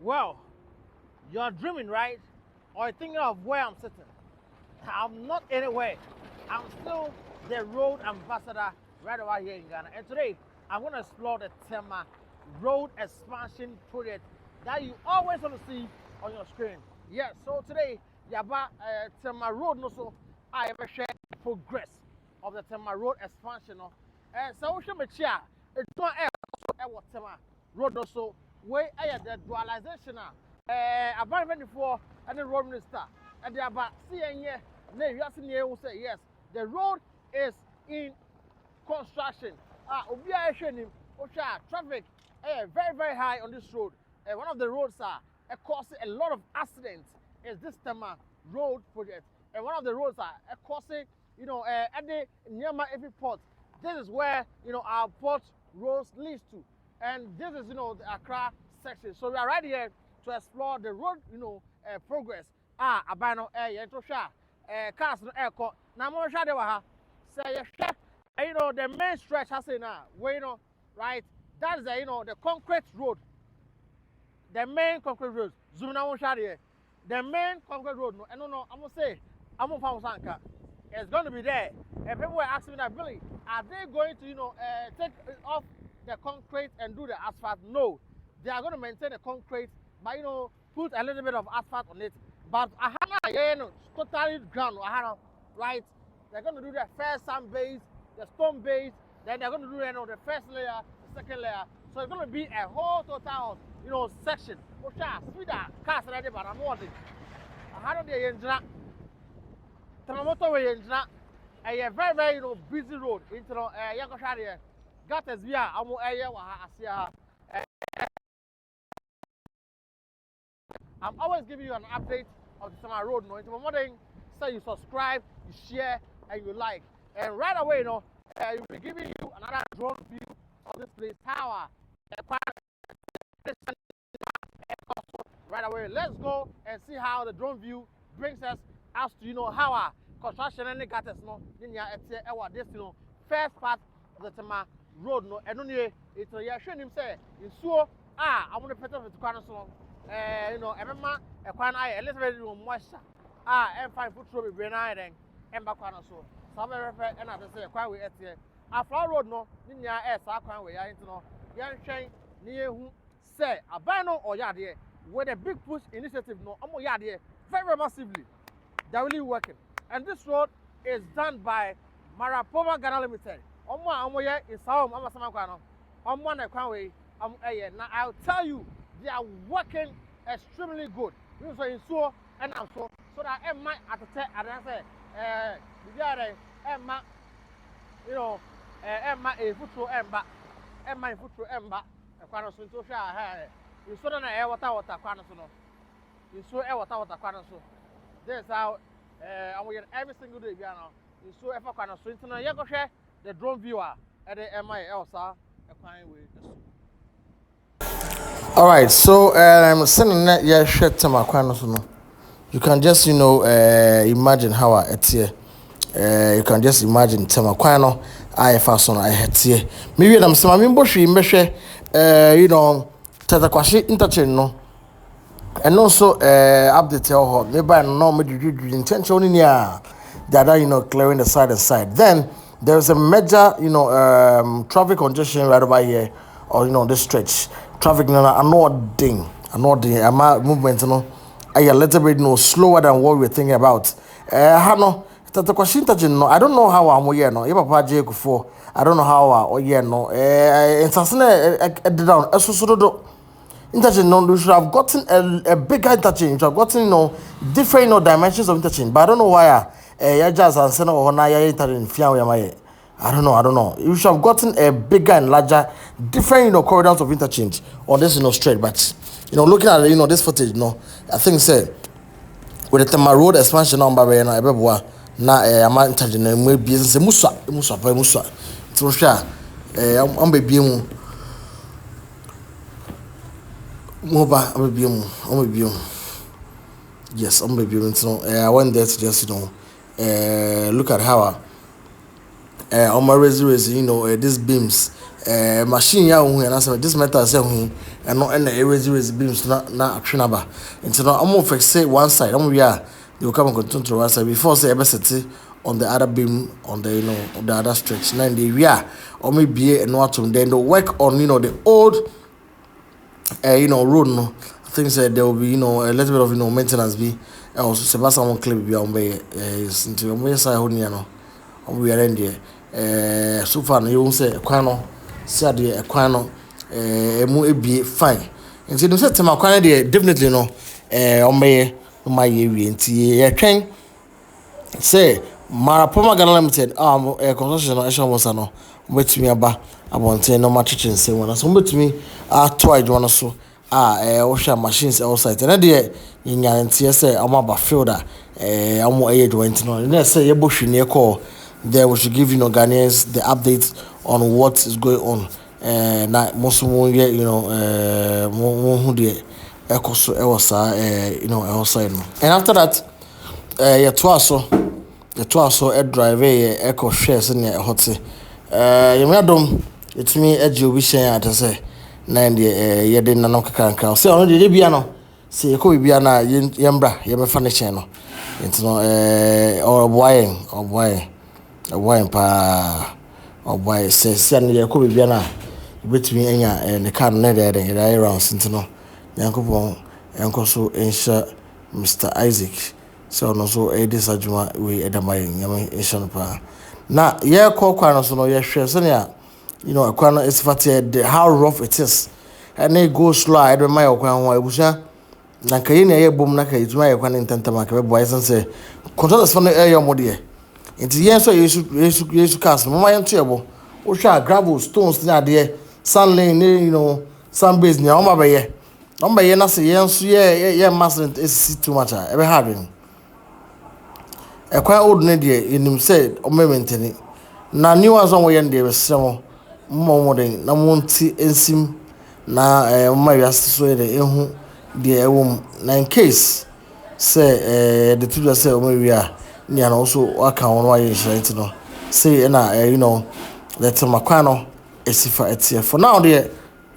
Well, you're dreaming, right? Or you're thinking of where I'm sitting. I'm not anywhere. I'm still the road ambassador right over here in Ghana. And today, I'm going to explore the Tema road expansion project that you always want to see on your screen. Yes, so today, Yaba Tema road no so I ever share progress of the Tema road expansion. And so we should be here. It's not what Tema road no so where the dualization about 24 and the road minister and the about seeing here. You have to say yes, the road is in construction. Traffic very high on this road. One of the roads causing a lot of accidents is this Tema road project. And one of the roads causing, at the Nyama every port. This is where, our port roads leads to. And this is, the Accra section. So we are right here to explore the road, progress. Abano cars no airco. Now more shadow say the main stretch has now where right, that is the concrete road, the main concrete road. Zoom now shadow the main concrete road. No, I don't know, I'm gonna say I'm gonna find Sanka. It's going to be there. And people were asking me that, Billy, are they going to take off the concrete and do the asphalt? No, they are going to maintain the concrete, but put a little bit of asphalt on it. But totally ground, right? They're going to do the first sand base, the stone base, then they're going to do the first layer, the second layer. So it's going to be a whole total, section. Speed that cars already, but I'm wanting. I don't know the motorway is not a very busy road into Yankashari. Got as we are, I'm always giving you an update of the Tema road. Into my morning, so you subscribe, you share, and you like. And right away, we'll be giving you another drone view of this place. Tower. Right away, let's go and see how the drone view brings us as to how our construction and got us this first part of the Tema road and only it's showing him say in so I want to put up with Quana so Emma a quan eye a little bit moisture and fine foot through brain eye and back on so somewhere and I say quite we at here after road no in your ass I can't wait into young chain near who say a bano or yard here with a big push initiative no yard here very massively. They're really working. And this road is done by Marapova Ghana Limited. Is now I'll tell you, they are working extremely good. So and so that Emma at the tech and I say Emma, Emma a foot through Emma a foot through Emma, a quano so to share. You saw an air water quano so. You saw air water quano so. This is how we get every single day. You saw if I can swing to you go share the drone viewer at the MIL, sir. All right, so I'm sending that yeah shirt to my no. You can just imagine how it's here. You can just imagine Tema Kwano I fason I had here. Maybe I'm some Mimboshi Meshe Tatakwashi interchange no. And also update your maybe I know intention in here that are clearing the side and side. Then there's a major traffic congestion right over here or this stretch. Traffic annoying movement I a little bit slower than what we're thinking about. Hano I don't know how I'm here no. Papa J for I don't know how no. It's down interchange, we should have gotten a bigger interchange. We should have gotten, different, dimensions of interchange. But I don't know why. Just and send or na interchange. I don't know. You should have gotten a bigger and larger, different, corridors of interchange on this, straight. But looking at this footage, I think say with the Tema road expansion number, na I'm interchange. Maybe it's a musa. So sure, I'm baby. Moba, yes, I'm baby. So I went there to just look at how on my these beams machine ya hu na say this metal say hu eno na raise beams na atwenaba nti no am fix one side am we are they will come and continue to one side before say ebe set on the other beam on the on the other stretch now we are or maybe and what then the work on the old road no I think said there will be a little bit of maintenance be also Sebastian clip be on by into me say ho nia no we are in there so far you say kwan no say the kwan no emu ebie fine nti dem say Tema kwan dey definitely no on by my year nti ye twen say Marapoma Ghana Limited construction no ehwe mo no betumi aba abonten no machichen say wona so betumi ato adwon so wo hwa machines outside na de nya ntie say amaba fielder amo adwon no na say ye bohwe ne call there we should give Ghanaians the updates on what is going on na most mo mo hu de ekoso e was outside no and after that ye to aso drive echo shares in a hot yamadom it's me obi shen at say na de ye de nanom kakanka say ono de bia no say ko bia na yembra ye me fa ne chen no enti no oboyen pa oboy say ne ye ko bia na betumi anya ne car na de rounds enti no yankopon enkoso ensha Mr. Isaac so no so this adwuma we edamayin yam ensha pa na ye call kwan so no ye hwe so ne kwan is fated how rough it is and it goes slow I don't my kwan ho ebusa na kayi na ye bom na kayi tuma ye kwan ntantama ka be boy say controllers for no air mo de enti ye so yesu cast mo ma yento yebo wo hwa gravel stones na de sand lane ne sand base ne o ma be ye na say ye so ye master is too much e be hard ekwan old ne de enim say o me maintain na new ones on we yen de be semo mo den na mo nti ensim na ma yas so de ehu de ewom na in case say the two say o me wi a ni ana also aka won wa yen shite no say na that makwan no esifa etie for now there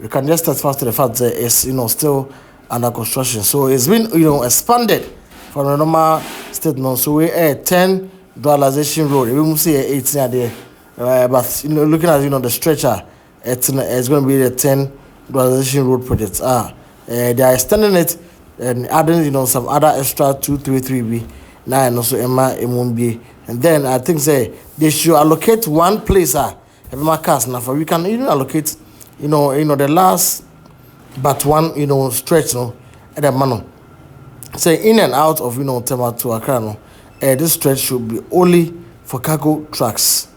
you can just start fast to the fact that it's still under construction so it's been expanded from a normal state now so we 10 dualization road we must say 18 there but looking at the stretcher it's going to be the 10 dualization road project they are extending it and adding some other extra 233b now and also Emma Emumbi and then I think say they should allocate one place every cars now for we can even allocate the last but one stretch at the man say in and out of Tema to Accra this stretch should be only for cargo trucks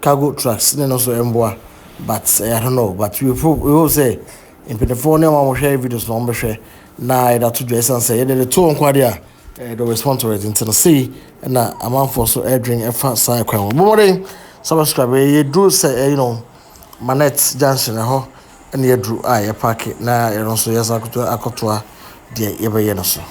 then also Mboa but I don't know but we will say in California we share videos no share na that to dress and say the two on kwadia the response to it in Tennessee and a man for so airdring effort side kwan morning subscribe you do say Manet Junction and ye drew a packet na also yes akotoa de yebeye no so